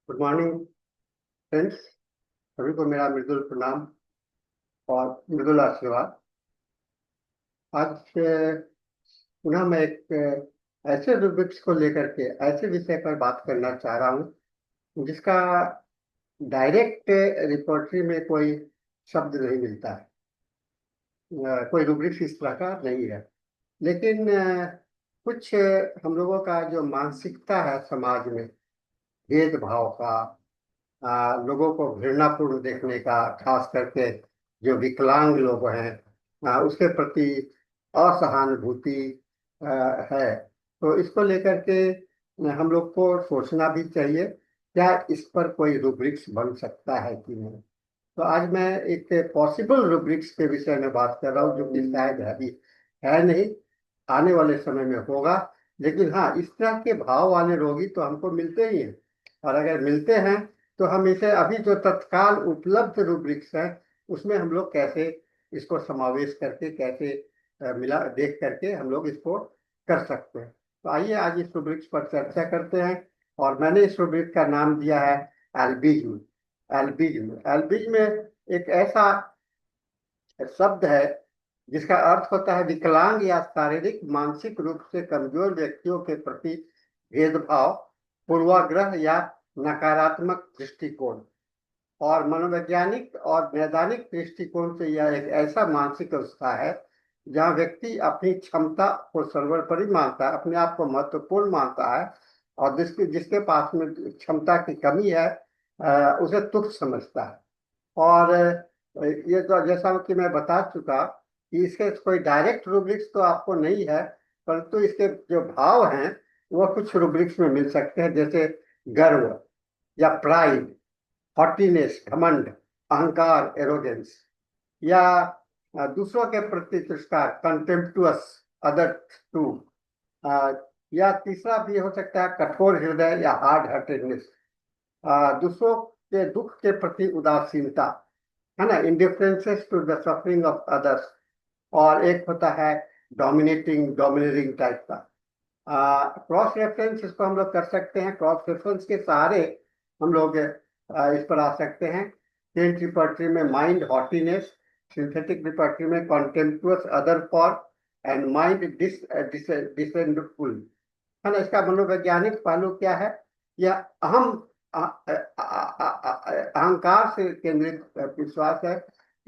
Good morning friends. सभी को मेरा मृदुल प्रणाम और मृदुल आशीर्वाद। आज पुनः मैं एक ऐसे रूब्रिक्स को लेकर के ऐसे विषय पर बात करना चाह रहा हूँ जिसका डायरेक्ट रिपोर्टरी में कोई शब्द नहीं मिलता है। कोई रूब्रिक्स इस तरह का नहीं है, लेकिन कुछ हम लोगों का जो मानसिकता है समाज में, भेदभाव का, लोगों को घृणापूर्ण देखने का, खास करके जो विकलांग लोग हैं, उसके प्रति असहानुभूति आ, है। तो इसको लेकर के हम लोग को सोचना भी चाहिए, क्या इस पर कोई रूब्रिक्स बन सकता है कि नहीं। तो आज मैं एक पॉसिबल रूब्रिक्स के विषय में बात कर रहा हूँ, जो कि शायद अभी है नहीं, आने वाले समय में होगा। लेकिन हाँ, इस तरह के भाव वाले रोगी तो हमको मिलते ही हैं, और अगर मिलते हैं तो हम इसे अभी जो तत्काल उपलब्ध रूब्रिक्स है उसमें हम लोग कैसे इसको समावेश करके, कैसे मिला देख करके हम लोग इसको कर सकते हैं। तो आइए आज इस रूब्रिक्स पर चर्चा करते हैं। और मैंने इस रूब्रिक का नाम दिया है एल्बिज्म। एल्बिज्म एल्बिज्म एक ऐसा शब्द है जिसका अर्थ होता है विकलांग या शारीरिक मानसिक रूप से कमजोर व्यक्तियों के प्रति भेदभाव, पूर्वाग्रह या नकारात्मक दृष्टिकोण। और मनोवैज्ञानिक और वैधानिक दृष्टिकोण से यह एक ऐसा मानसिक अवस्था है जहाँ व्यक्ति अपनी क्षमता को सर्वोपरि मानता है, अपने आप को महत्वपूर्ण मानता है, और जिसके जिसके पास में क्षमता की कमी है उसे तुच्छ समझता है। और ये तो जैसा कि मैं बता चुका कि इसके कोई डायरेक्ट रूब्रिक्स तो आपको नहीं है, परंतु इसके जो भाव हैं वो कुछ रूब्रिक्स में मिल सकते हैं, जैसे गर्व या प्राइड, हॉटीनेस घमंड, अहंकार एरोगेंस, या दूसरों के प्रति तिरस्कार कंटेम्प्टुअस अदर टू, या तीसरा भी हो सकता है कठोर हृदय या हार्ड हार्टेडनेस, दूसरों के दुख के प्रति उदासीनता, है ना, indifferences to the suffering of others. और एक होता है डोमिनेटिंग डोमिनेटिंग टाइप का। क्रॉस रेफरेंस इसको हम लोग कर सकते हैं, क्रॉस रेफरेंस के सहारे हम लोग इस पर आ सकते हैं। सेंट रिपर्टरी में माइंड हॉटीनेस, सिंथेटिक रिपर्टरी में कॉन्टेम्प्टुअस अदर फॉर, एंड माइंड डिसेंडफुल, है ना। इसका मनोवैज्ञानिक पहलू क्या है? यह अहम अहंकार से केंद्रित विश्वास है,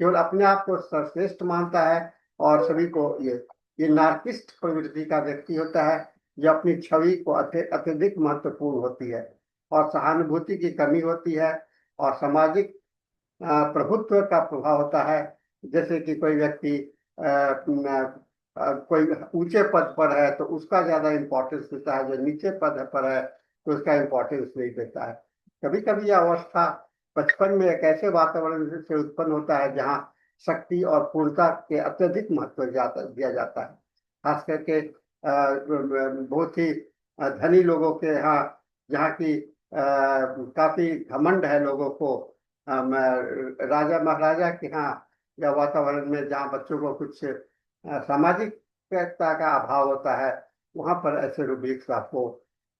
केवल अपने आप को सर्वश्रेष्ठ मानता है, और सभी को ये नार्किस्ट प्रवृत्ति का व्यक्ति होता है जो अपनी छवि को अत्यधिक महत्वपूर्ण होती है, और सहानुभूति की कमी होती है, और सामाजिक प्रभुत्व का प्रभाव होता है। जैसे कि कोई व्यक्ति कोई ऊंचे पद पर है तो उसका ज्यादा इंपॉर्टेंस देता है, जो नीचे पद पर है तो उसका इंपॉर्टेंस नहीं देता है। कभी कभी यह अवस्था बचपन में एक ऐसे वातावरण से उत्पन्न होता है जहाँ शक्ति और पूर्णता के अत्यधिक महत्व दिया जाता है। खास करके बहुत ही धनी लोगों के यहाँ, जहाँ की काफी घमंड है लोगों को, राजा महाराजा के यहाँ, या वातावरण में जहाँ बच्चों को कुछ सामाजिकता का अभाव होता है, वहां पर ऐसे रूब्रिक्स आपको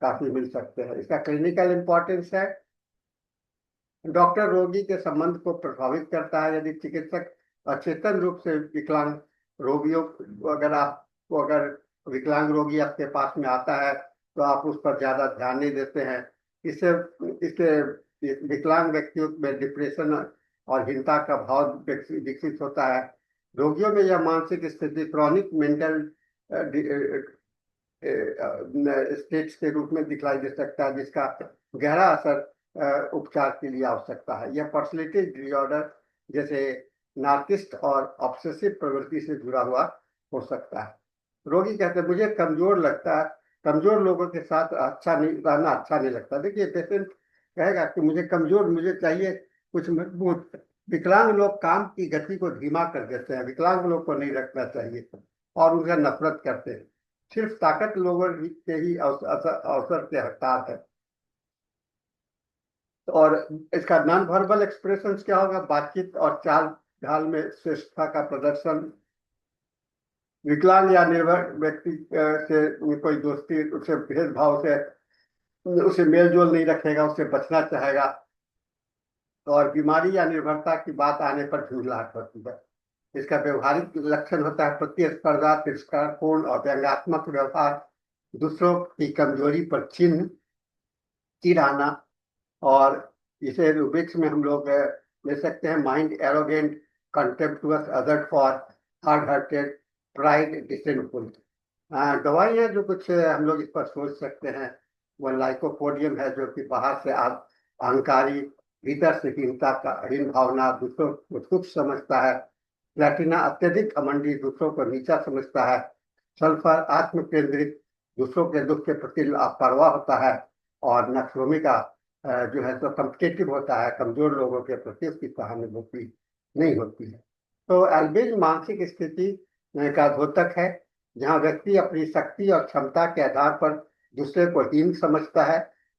काफी मिल सकते हैं। इसका क्लिनिकल इंपॉर्टेंस है, डॉक्टर रोगी के संबंध को प्रभावित करता है। यदि चिकित्सक अचेतन रूप से विकलांग रोगियों, अगर विकलांग रोगी आपके पास में आता है तो आप उस पर ज्यादा ध्यान नहीं देते हैं। इससे इसके विकलांग व्यक्तियों में डिप्रेशन और हीनता का भाव विकसित होता है। रोगियों में यह मानसिक स्थिति क्रॉनिक मेंटल स्टेट्स के रूप में दिखलाई दे सकता है, जिसका गहरा असर उपचार के लिए आवश्यकता है। यह पर्सनैलिटी डिसऑर्डर जैसे नार्किस्ट और ऑब्सेसिव प्रवृत्ति से जुड़ा हुआ हो सकता है। रोगी कहते हैं मुझे कमजोर लगता है, कमजोर लोगों के साथ अच्छा नहीं रहना, अच्छा नहीं लगता। देखिए, पेशेंट कहेगा कि मुझे कमजोर, मुझे चाहिए कुछ मजबूत। विकलांग लोग काम की गति को धीमा कर देते हैं, विकलांग लोग को नहीं रखना चाहिए, और उनसे नफरत करते हैं। सिर्फ ताकत लोगों के ही अवसर के हकदार है। और इसका नॉन वर्बल एक्सप्रेशन क्या होगा? बातचीत और चाल ढाल में श्रेष्ठता का प्रदर्शन, विकलांग या निर्भर व्यक्ति से कोई दोस्ती, उससे भेदभाव से उसे मेल जोल नहीं रखेगा, उससे बचना चाहेगा। और बीमारी या निर्भरता की बात आने पर झुंझलाहट होती है। इसका व्यवहारिक लक्षण होता है प्रतिस्पर्धा, तिरस्कारपूर्ण और व्यंग्यात्मक व्यवहार, दूसरों की कमजोरी पर चिढ़ाना। और इसे रूब्रिक्स में हम लोग ले सकते हैं: mind arrogant, contemptuous other for, hard hearted, pride, disdainful. दवाइयाँ जो कुछ हम लोग इस पर सोच सकते हैं, वो लाइकोपोडियम है, जो कि बाहर से अहंकारी, भीतर से हीनता का हीन भावना, दूसरों को तुच्छ समझता है। प्लेटिना अत्यधिक घमंडी, दूसरों को नीचा समझता है। सल्फर आत्म केंद्रित, दूसरों के दुख के प्रति लापरवाह होता है। और नक्सोमी का जो है तो कम्पिटेटिव होता है, कमजोर लोगों के प्रति उसकी सहानुभूति नहीं होती है। तो एल्बिज मानसिक स्थिति का द्योतक है, जहाँ व्यक्ति अपनी शक्ति और क्षमता के आधार पर दूसरे को हीन समझता है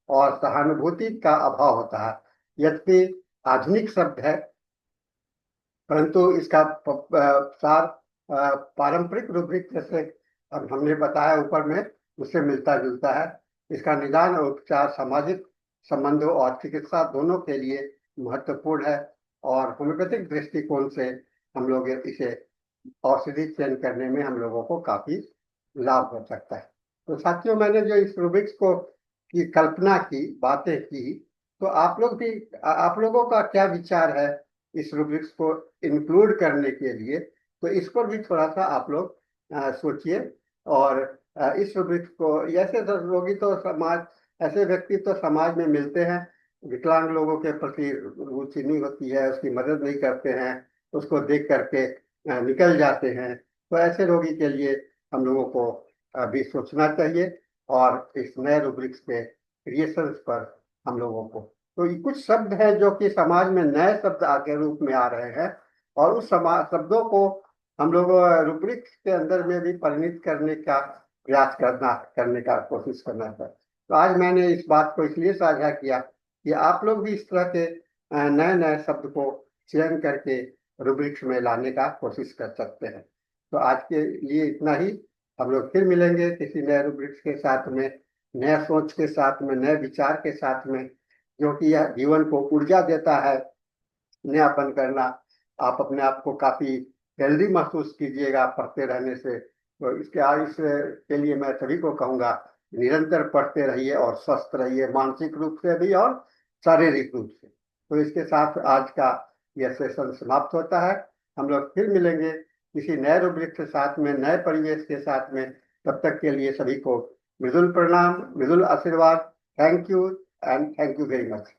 और सहानुभूति का अभाव होता है। यद्यपि आधुनिक शब्द है, परंतु इसका सार पारंपरिक रूब्रिक जैसे अब हमने बताया ऊपर में, उससे मिलता जुलता है। इसका निदान और उपचार सामाजिक संबंधों और चिकित्सा दोनों के लिए महत्वपूर्ण है। और होम्योपैथिक दृष्टिकोण से हम लोग इसे औषधि चयन करने में हम लोगों को काफी लाभ हो सकता है। तो साथियों, मैंने जो इस रूब्रिक्स को की कल्पना की, बातें की, तो आप लोग भी, आप लोगों का क्या विचार है इस रूब्रिक्स को इंक्लूड करने के लिए? तो इस पर भी थोड़ा सा आप लोग सोचिए। और इस रूब्रिक्स को, ऐसे रोगी तो समाज, ऐसे व्यक्ति तो समाज में मिलते हैं, विकलांग लोगों के प्रति रुचि नहीं होती है, उसकी मदद नहीं करते हैं, उसको देख करके निकल जाते हैं। तो ऐसे रोगी के लिए हम लोगों को अभी सोचना चाहिए, और इस नए रूब्रिक्स के क्रिएशंस पर हम लोगों को, तो ये कुछ शब्द हैं जो कि समाज में नए शब्द आके रूप में आ रहे हैं, और उस समाज शब्दों को हम लोग रूब्रिक्स के अंदर में भी परिणित करने का प्रयास करने का कोशिश करना चाहिए। तो आज मैंने इस बात को इसलिए साझा किया कि आप लोग भी इस तरह के नए नए शब्द को चयन करके रूब्रिक्स में लाने का कोशिश कर सकते हैं। तो आज के लिए इतना ही। हम लोग फिर मिलेंगे किसी नए रूब्रिक्स के साथ में, नए सोच के साथ में, नए विचार के साथ में, जो कि यह जीवन को ऊर्जा देता है, नयापन करना। आप अपने आप को काफी हेल्दी महसूस कीजिएगा पढ़ते रहने से। तो इस के लिए मैं सभी को कहूंगा, निरंतर पढ़ते रहिए और स्वस्थ रहिए, मानसिक रूप से भी और शारीरिक रूप से। तो इसके साथ आज का यह सेशन समाप्त होता है। हम लोग फिर मिलेंगे किसी नए रूब्रिक के साथ में, नए परिवेश के साथ में। तब तक के लिए सभी को मृदुल प्रणाम, मृदुल आशीर्वाद। Thank you and thank you very much.